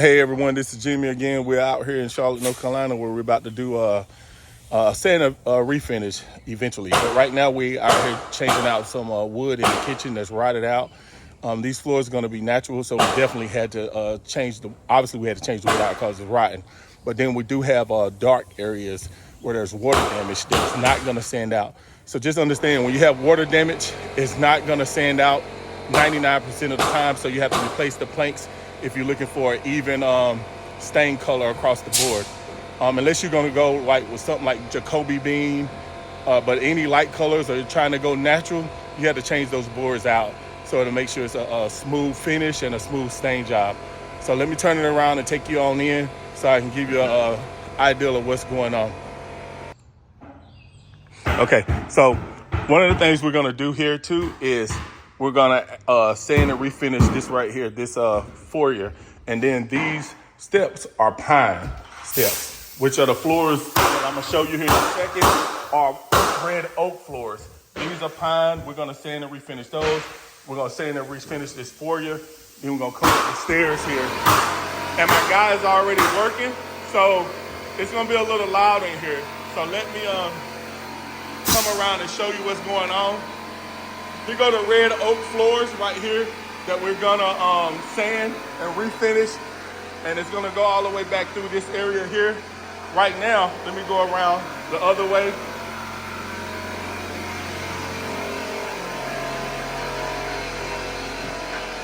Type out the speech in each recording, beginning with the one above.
Hey everyone, this is Jimmy again. We're out here in Charlotte, North Carolina, where we're about to do sand a refinish eventually. But right now we are here changing out some wood in the kitchen that's rotted out. These floors are going to be natural, so we definitely had to change the. Obviously, we had to change the wood out because it's rotten. But then we do have dark areas where there's water damage that's not going to sand out. So just understand, when you have water damage, it's not going to sand out 99% of the time. So you have to replace the planks if you're looking for an even stain color across the board. Unless you're gonna go like with something like Jacoby beam, but any light colors, or you're trying to go natural, you have to change those boards out so to make sure it's a smooth finish and a smooth stain job. So let me turn it around and take you on in so I can give you an idea of what's going on. Okay, so one of the things we're gonna do here too is we're gonna sand and refinish this right here, this foyer. And then these steps are pine steps, which are the floors that I'm gonna show you here in a second, are red oak floors. These are pine. We're gonna sand and refinish those. We're gonna sand and refinish this foyer. Then we're gonna come up the stairs here. And my guy is already working, so it's gonna be a little loud in here. So let me come around and show you what's going on. Here go the red oak floors right here that we're gonna sand and refinish, and it's gonna go all the way back through this area here. Right now, let me go around the other way.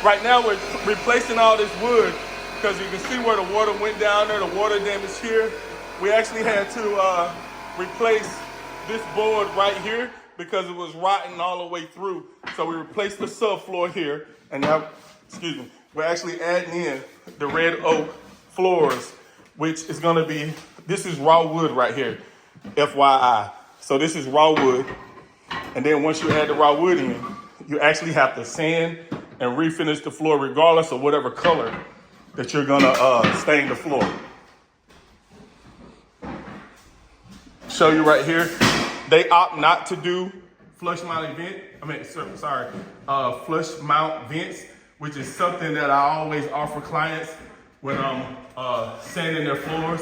Right now we're replacing all this wood because you can see where the water went down there, the water damage here. We actually had to replace this board right here because it was rotten all the way through. So we replaced the subfloor here, and now, we're actually adding in the red oak floors, which is gonna be, this is raw wood right here, FYI. So this is raw wood, and then once you add the raw wood in, you actually have to sand and refinish the floor regardless of whatever color that you're gonna stain the floor. Show you right here. They opt not to do flush mount vents, which is something that I always offer clients when I'm sanding their floors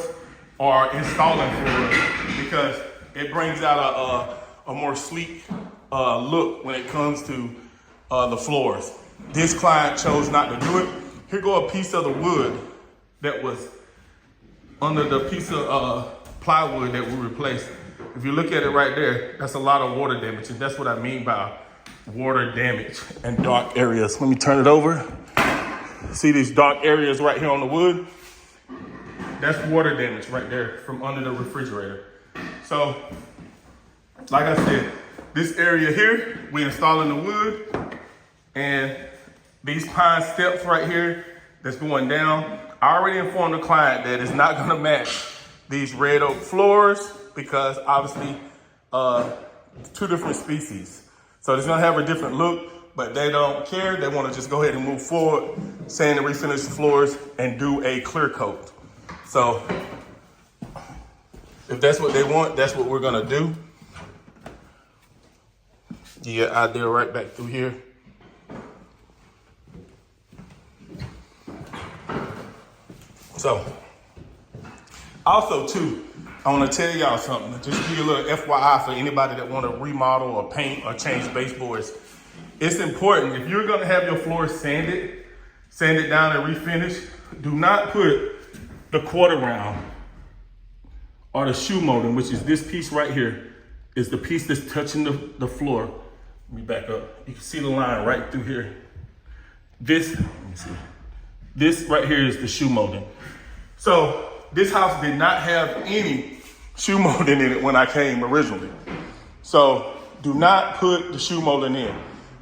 or installing floors, because it brings out a more sleek look when it comes to the floors. This client chose not to do it. Here go a piece of the wood that was under the piece of plywood that we replaced. If you look at it right there, that's a lot of water damage. And that's what I mean by water damage and dark areas. Let me turn it over. See these dark areas right here on the wood? That's water damage right there from under the refrigerator. So, like I said, this area here, we're installing the wood, and these pine steps right here that's going down, I already informed the client that it's not gonna match these red oak floors, because obviously two different species. So it's gonna have a different look, but they don't care. They wanna just go ahead and move forward, sand and refinish the floors, and do a clear coat. So if that's what they want, that's what we're gonna do. Yeah, idea right back through here. So, also too, I want to tell y'all something. Just give you a little FYI for anybody that want to remodel or paint or change baseboards. It's important, if you're going to have your floors sanded down and refinished, do not put the quarter round or the shoe molding, which is this piece right here, is the piece that's touching the floor. Let me back up. You can see the line right through here. This right here is the shoe molding. So this house did not have any shoe molding in it when I came originally. So do not put the shoe molding in,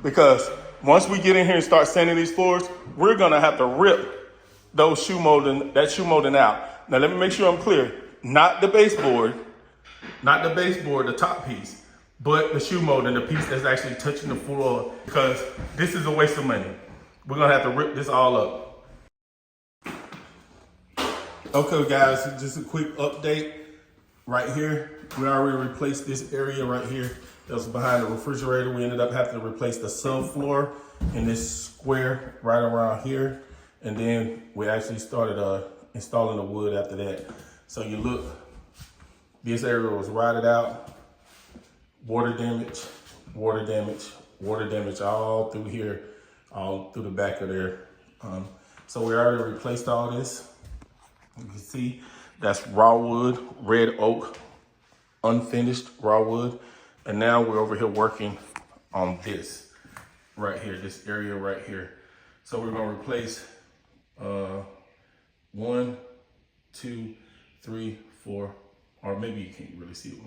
because once we get in here and start sanding these floors, we're gonna have to rip that shoe molding out. Now let me make sure I'm clear. Not the baseboard, the top piece, but the shoe molding, the piece that's actually touching the floor, because this is a waste of money. We're gonna have to rip this all up. Okay guys, just a quick update right here. We already replaced this area right here that was behind the refrigerator. We ended up having to replace the subfloor in this square right around here. And then we actually started installing the wood after that. So you look, this area was rotted out, water damage, water damage, water damage all through here, all through the back of there. So we already replaced all this. You can see that's raw wood, red oak, unfinished raw wood. And now we're over here working on this right here, this area right here. So we're gonna replace 1, 2, 3, 4, or maybe you can't really see it,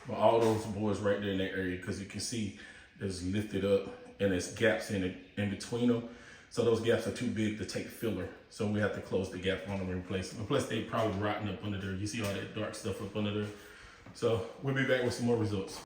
but all those boards right there in that area, because you can see it's lifted up and there's gaps in between them. So those gaps are too big to take filler. So we have to close the gap on them and replace them. And plus they probably rotting up under there. You see all that dark stuff up under there. So we'll be back with some more results.